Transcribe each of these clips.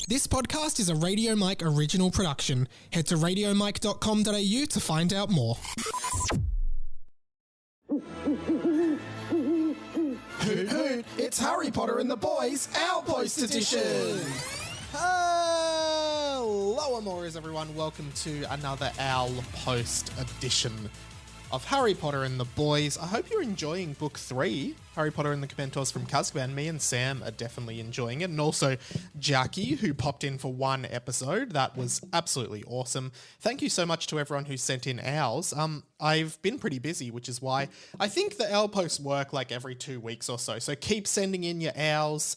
This podcast is a Radio Mike original production. Head to radiomike.com.au to find out more. Hoot hoot, it's Harry Potter and the Boys Outpost Edition! Hello, Amores, everyone. Welcome to another Owl Post edition of Harry Potter and the Boys. I hope you're enjoying Book 3, Harry Potter and the Dementors from Azkaban. Me and Sam are definitely enjoying it. And also Jackie, who popped in for one episode. That was absolutely awesome. Thank you so much to everyone who sent in owls. I've been pretty busy, which is why I think the owl posts work like every 2 weeks or so. So keep sending in your owls.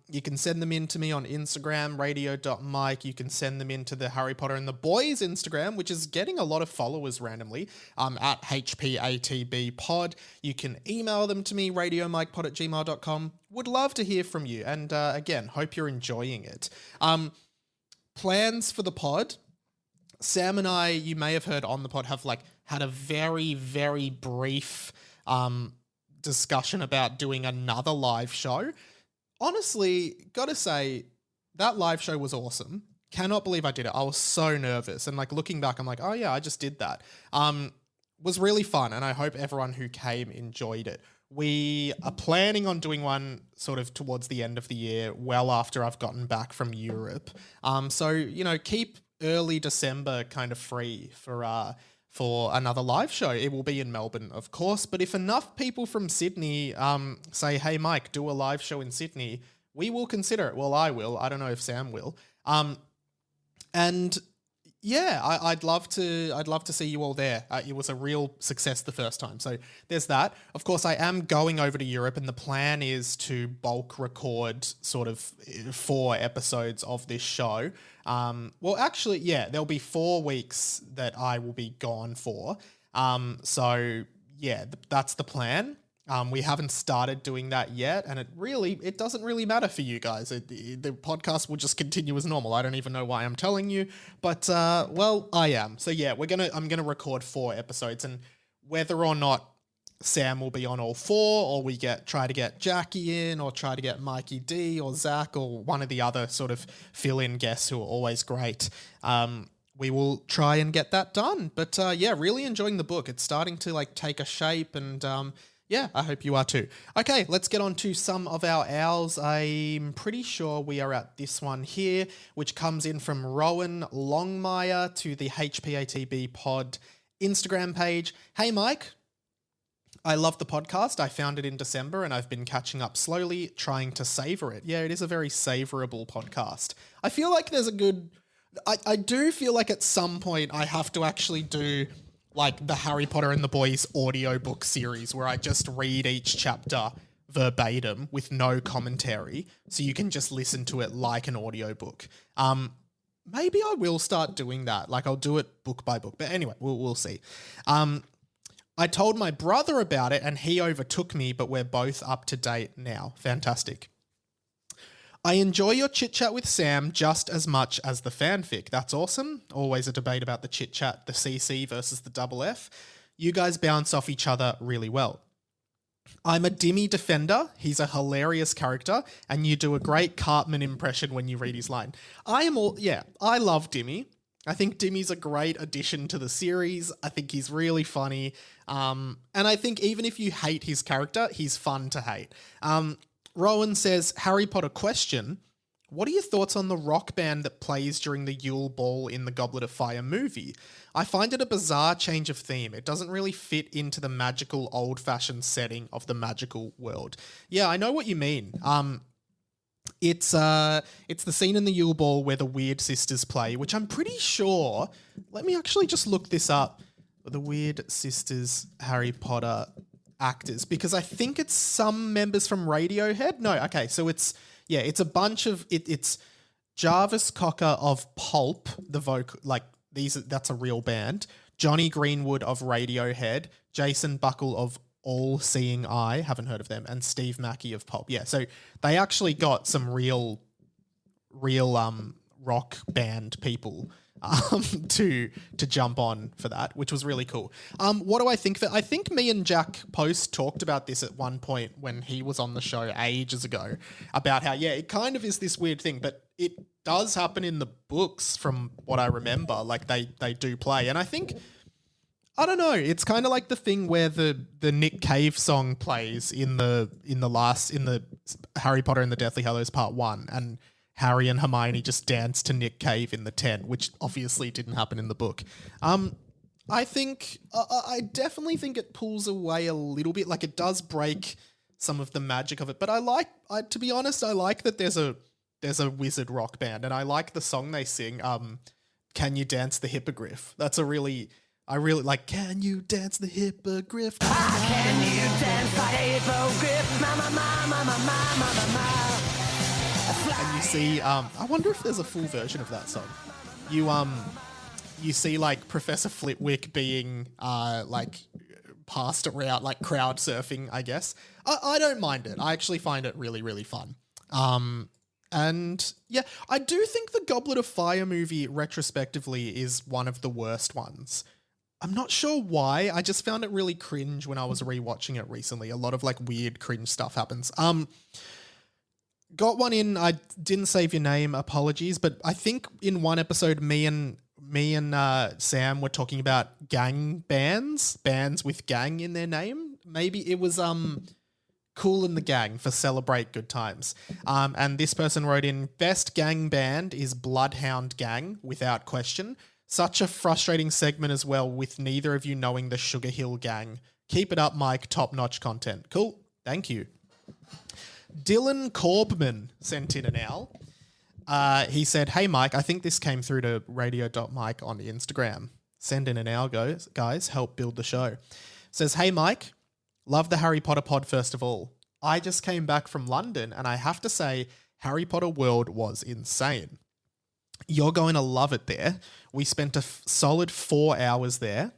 You can send them in to me on Instagram, radio.mike. You can send them into the Harry Potter and the Boys Instagram, which is getting a lot of followers randomly, at HPATBpod. You can email them to me, radiomikepod@gmail.com. Would love to hear from you. And again, hope you're enjoying it. Plans for the pod. Sam and I, you may have heard on the pod, have had a very, very brief discussion about doing another live show. Honestly, gotta say, that live show was awesome. Cannot believe I did it. I was so nervous. And looking back, I'm like, oh yeah, I just did that. Was really fun. And I hope everyone who came enjoyed it. We are planning on doing one sort of towards the end of the year, well after I've gotten back from Europe. So, keep early December kind of free for another live show. It will be in Melbourne, of course, but if enough people from Sydney say, hey, Mike, do a live show in Sydney, we will consider it. Well, I will. I don't know if Sam will. And yeah, I'd love to see you all there. It was a real success the first time. So there's that. Of course, I am going over to Europe, and the plan is to bulk record sort of 4 episodes of this show. Well, actually, yeah, there'll be 4 weeks that I will be gone for. So yeah, that's the plan. We haven't started doing that yet, and it doesn't really matter for you guys. The podcast will just continue as normal. I don't even know why I'm telling you, but well, I am. So yeah, I'm gonna record 4 episodes, and whether or not Sam will be on all 4, or we try to get Jackie in, or try to get Mikey D or Zach or one of the other sort of fill-in guests who are always great. We will try and get that done. But yeah, really enjoying the book. It's starting to take a shape, and yeah, I hope you are too. Okay, let's get on to some of our owls. I'm pretty sure we are at this one here, which comes in from Rowan Longmire to the HPATB pod Instagram page. Hey, Mike. I love the podcast. I found it in December, and I've been catching up slowly, trying to savor it. Yeah, it is a very savorable podcast. I feel like there's a good... I do feel like at some point I have to actually do the Harry Potter and the Boys audiobook series, where I just read each chapter verbatim with no commentary, so you can just listen to it like an audiobook. Maybe I will start doing that. I'll do it book by book. But anyway, we'll see. I told my brother about it, and he overtook me, but we're both up to date now. Fantastic. I enjoy your chit-chat with Sam just as much as the fanfic. That's awesome. Always a debate about the chit-chat, the CC versus the double F. You guys bounce off each other really well. I'm a Dimmy defender. He's a hilarious character, and you do a great Cartman impression when you read his line. I love Dimmy. I think Dimmy's a great addition to the series. I think he's really funny. And I think even if you hate his character, he's fun to hate. Rowan says, Harry Potter question. What are your thoughts on the rock band that plays during the Yule Ball in the Goblet of Fire movie? I find it a bizarre change of theme. It doesn't really fit into the magical, old-fashioned setting of the magical world. Yeah, I know what you mean. It's the scene in the Yule Ball where the Weird Sisters play, which I'm pretty sure... Let me actually just look this up. The Weird Sisters Harry Potter actors, because I think it's some members from Radiohead. No, okay, so it's a bunch of it's Jarvis Cocker of Pulp, the vocal, that's a real band. Johnny Greenwood of Radiohead, Jason Buckle of All Seeing Eye, haven't heard of them, and Steve Mackey of Pulp. Yeah, so they actually got some real rock band people to jump on for that, which was really cool. What do I think of it? I think me and Jack Post talked about this at one point when he was on the show ages ago about how, yeah, it kind of is this weird thing, but it does happen in the books from what I remember. Like they do play. And I think, I don't know, it's kind of like the thing where the Nick Cave song plays in the Harry Potter and the Deathly Hallows Part 1, and Harry and Hermione just dance to Nick Cave in the tent, which obviously didn't happen in the book. I think, I definitely think it pulls away a little bit. Like, it does break some of the magic of it, but to be honest, I like that there's a wizard rock band, and I like the song they sing, Can You Dance the Hippogriff? That's I really like, Can You Dance the Hippogriff? Can you dance like a hippogriff? And you see, I wonder if there's a full version of that song. You see like Professor Flitwick being like passed around, like crowd surfing, I guess. I don't mind it. I actually find it really, really fun. And yeah, I do think the Goblet of Fire movie retrospectively is one of the worst ones. I'm not sure why. I just found it really cringe when I was rewatching it recently. A lot of like weird cringe stuff happens. Got one in, I didn't save your name, apologies, but I think in one episode me and Sam were talking about gang bands with gang in their name. Maybe it was Cool and the Gang for Celebrate Good Times. And this person wrote in, best gang band is Bloodhound Gang, without question. Such a frustrating segment as well, with neither of you knowing the Sugar Hill Gang. Keep it up, Mike. Top-notch content. Cool. Thank you. Dylan Korbman sent in an owl. He said, hey, Mike, I think this came through to radio.mike on Instagram. Send in an owl, guys. Help build the show. Says, hey, Mike, love the Harry Potter pod first of all. I just came back from London and I have to say Harry Potter World was insane. You're going to love it there. We spent a solid 4 hours there,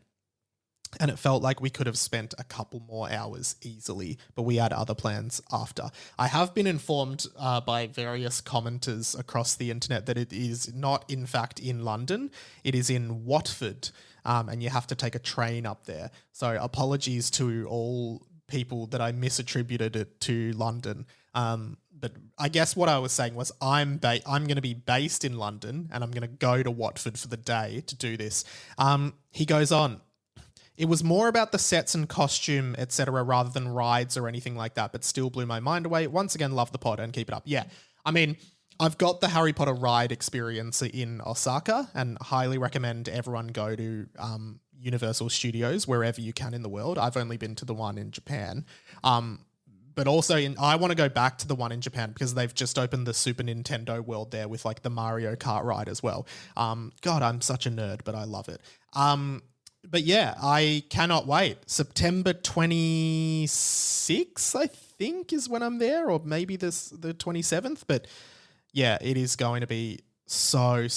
and it felt like we could have spent a couple more hours easily, but we had other plans after. I have been informed by various commenters across the internet that it is not, in fact, in London. It is in Watford, and you have to take a train up there. So apologies to all people that I misattributed it to London. But I guess what I was saying was I'm going to be based in London and I'm going to go to Watford for the day to do this. He goes on. It was more about the sets and costume, etc., rather than rides or anything like that, but still blew my mind away. Once again, love the pod and keep it up. Yeah, I mean, I've got the Harry Potter ride experience in Osaka and highly recommend everyone go to Universal Studios wherever you can in the world. I've only been to the one in Japan. But also, I want to go back to the one in Japan because they've just opened the Super Nintendo world there with like the Mario Kart ride as well. God, I'm such a nerd, but I love it. But yeah, I cannot wait. September 26th, I think, is when I'm there, or maybe the 27th. But yeah, it is going to be so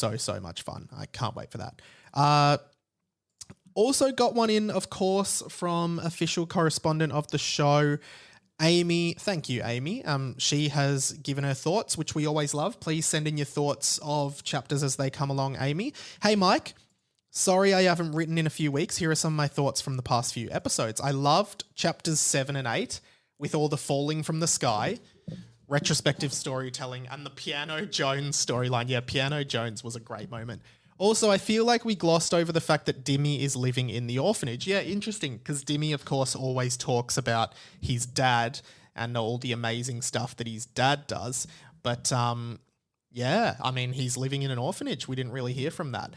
much fun. I can't wait for that. Also got one in, of course, from official correspondent of the show, Amy. Thank you, Amy. She has given her thoughts, which we always love. Please send in your thoughts of chapters as they come along, Amy. Hey, Mike. Sorry I haven't written in a few weeks. Here are some of my thoughts from the past few episodes. I loved chapters 7 and 8 with all the falling from the sky, retrospective storytelling, and the Piano Jones storyline. Yeah, Piano Jones was a great moment. Also, I feel like we glossed over the fact that Dimmy is living in the orphanage. Yeah, interesting, because Dimmy, of course, always talks about his dad and all the amazing stuff that his dad does. But yeah, I mean, he's living in an orphanage. We didn't really hear from that.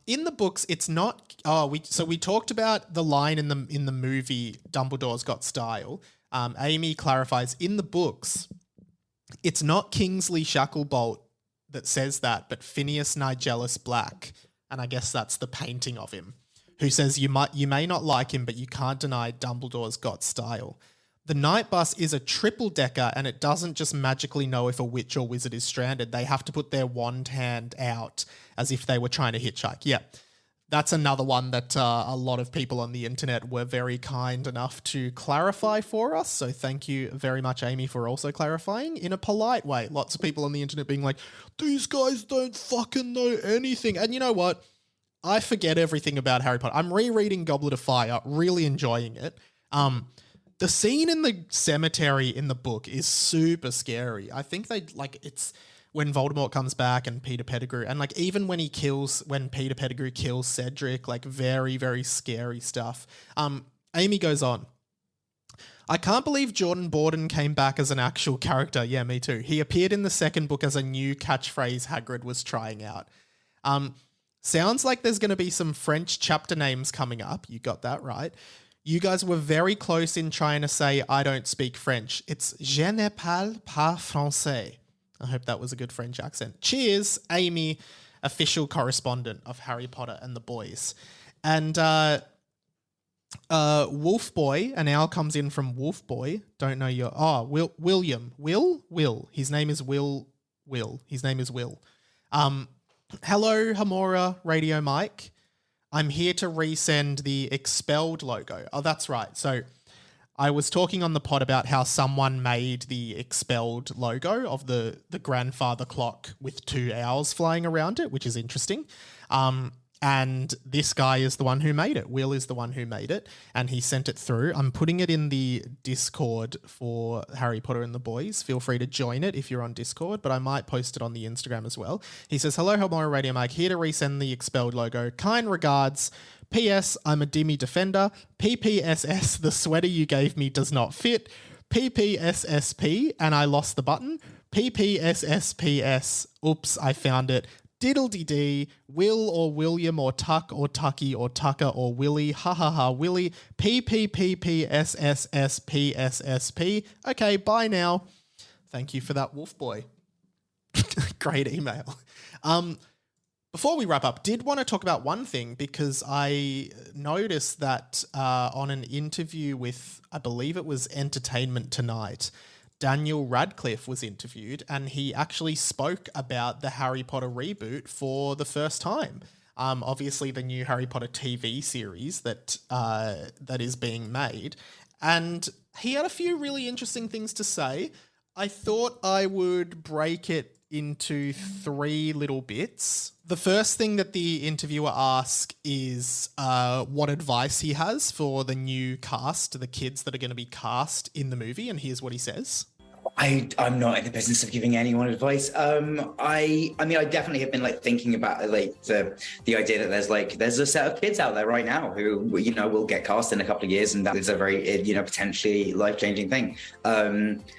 In the books, it's not. We talked about the line in the movie Dumbledore's Got Style. Amy clarifies in the books, it's not Kingsley Shacklebolt that says that, but Phineas Nigellus Black, and I guess that's the painting of him, who says you may not like him, but you can't deny Dumbledore's got style. The night bus is a triple-decker, and it doesn't just magically know if a witch or wizard is stranded. They have to put their wand hand out as if they were trying to hitchhike. Yeah, that's another one that a lot of people on the internet were very kind enough to clarify for us. So thank you very much, Amy, for also clarifying in a polite way. Lots of people on the internet being like, these guys don't fucking know anything. And you know what? I forget everything about Harry Potter. I'm rereading Goblet of Fire, really enjoying it. The scene in the cemetery in the book is super scary. I think it's when Voldemort comes back and Peter Pettigrew, and like even when Peter Pettigrew kills Cedric, like very, very scary stuff. Amy goes on. I can't believe Jordan Borden came back as an actual character. Yeah, me too. He appeared in the second book as a new catchphrase Hagrid was trying out. Sounds like there's going to be some French chapter names coming up. You got that right. You guys were very close in trying to say, I don't speak French. It's je ne parle pas français. I hope that was a good French accent. Cheers, Amy, official correspondent of Harry Potter and the Boys. And Wolf Boy, an owl comes in from Wolf Boy. Don't know your... Oh, William. Will. His name is Will. His name is Will. Hello, Hamora Radio Mike. I'm here to resend the Expelled logo. Oh, that's right. So I was talking on the pod about how someone made the Expelled logo of the grandfather clock with two owls flying around it, which is interesting. And this guy is the one who made it. Will is the one who made it, and he sent it through. I'm putting it in the Discord for Harry Potter and the Boys. Feel free to join it if you're on Discord, but I might post it on the Instagram as well. He says, hello, Helmora Radio Mike, here to resend the Expelled logo. Kind regards. P.S. I'm a Dimmy Defender. PPSS, the sweater you gave me does not fit. PPSSP, and I lost the button. PPSSPS, oops, I found it. Diddle-dee-dee, Will or William or Tuck or Tucky or Tucker or Willie, ha ha ha, Willie, PPPPSSSPSSP. Okay, bye now. Thank you for that, Wolf Boy. Great email. Before we wrap up, did want to talk about one thing because I noticed that on an interview with, I believe it was Entertainment Tonight, Daniel Radcliffe was interviewed and he actually spoke about the Harry Potter reboot for the first time. Obviously the new Harry Potter TV series that is being made. And he had a few really interesting things to say. I thought I would break it into three little bits. The first thing that the interviewer asked is what advice he has for the new cast, the kids that are going to be cast in the movie, and here's what he says. I'm not in the business of giving anyone advice. I mean, I definitely have been thinking about the idea that there's a set of kids out there right now who will get cast in a couple of years, and that is a very potentially life-changing thing.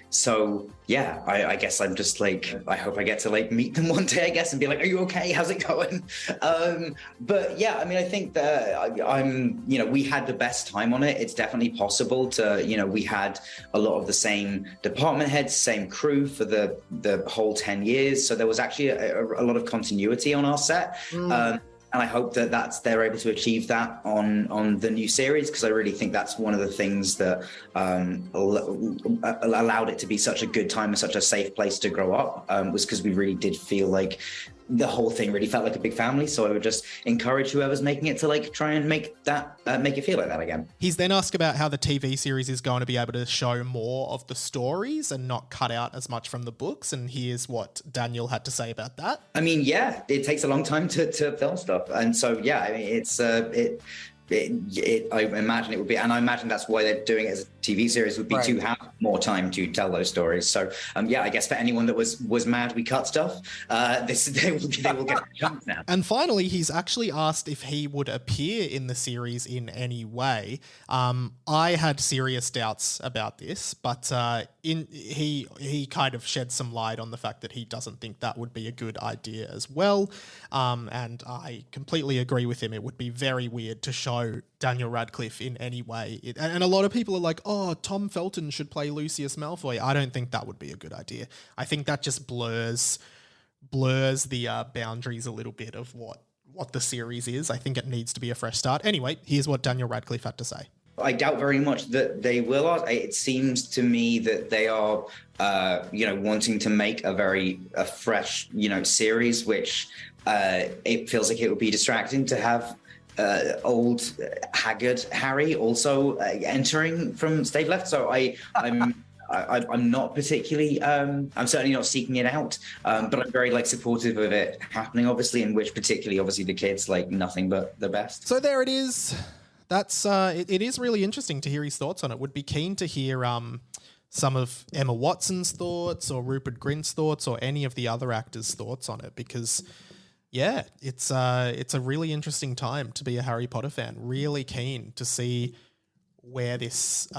So yeah, I guess I'm just I hope I get to meet them one day, I guess, and be like, are you okay? How's it going? But yeah, I mean, I think that we had the best time on it. It's definitely possible to, we had a lot of the same department heads, same crew for the whole 10 years. So there was actually a lot of continuity on our set. And I hope that they're able to achieve that on the new series, because I really think that's one of the things that allowed it to be such a good time and such a safe place to grow up, was because we really did feel like the whole thing really felt like a big family. So I would just encourage whoever's making it to try and make it feel like that again. He's then asked about how the TV series is going to be able to show more of the stories and not cut out as much from the books. And here's what Daniel had to say about that. I mean, yeah, it takes a long time to film stuff. And so, yeah, I mean, I imagine it would be, and I imagine that's why they're doing it as a TV series, would be to have more time to tell those stories. So yeah, I guess for anyone that was mad we cut stuff, they will get a chance now. And finally, he's actually asked if he would appear in the series in any way. I had serious doubts about this, but he kind of shed some light on the fact that he doesn't think that would be a good idea as well. And I completely agree with him. It would be very weird to show Daniel Radcliffe in any way. And a lot of people are like, oh, Tom Felton should play Lucius Malfoy. I don't think that would be a good idea. I think that just blurs the boundaries a little bit of what the series is. I think it needs to be a fresh start. Anyway, here's what Daniel Radcliffe had to say. I doubt very much that they will. It seems to me that they are, wanting to make a fresh, series, which it feels like it would be distracting to have old haggard Harry also entering from stage left. So I'm not particularly, I'm certainly not seeking it out, but I'm very supportive of it happening, obviously, in which particularly, obviously, the kids nothing but the best. So there it is. That's it is really interesting to hear his thoughts on it. Would be keen to hear some of Emma Watson's thoughts or Rupert Grint's thoughts or any of the other actors' thoughts on it, because yeah, it's a really interesting time to be a Harry Potter fan. Really keen to see where this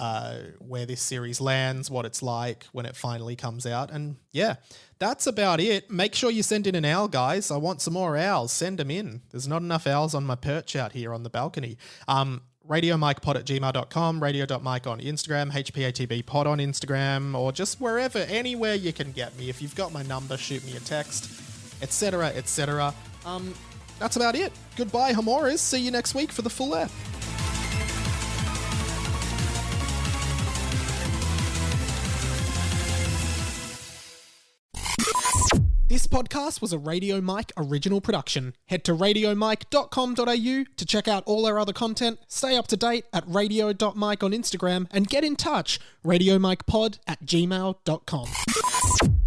series lands, what it's like when it finally comes out. And yeah, that's about it. Make sure you send in an owl, guys. I want some more owls. Send them in. There's not enough owls on my perch out here on the balcony. RadioMikePod@gmail.com, radio.mike on Instagram, HPATBpod on Instagram, or just wherever, anywhere you can get me. If you've got my number, shoot me a text, etc., etc. That's about it. Goodbye, Hamoras. See you next week for the full ep. This podcast was a Radio Mike original production. Head to radiomike.com.au to check out all our other content, stay up to date at radio.mike on Instagram, and get in touch, radiomikepod@gmail.com.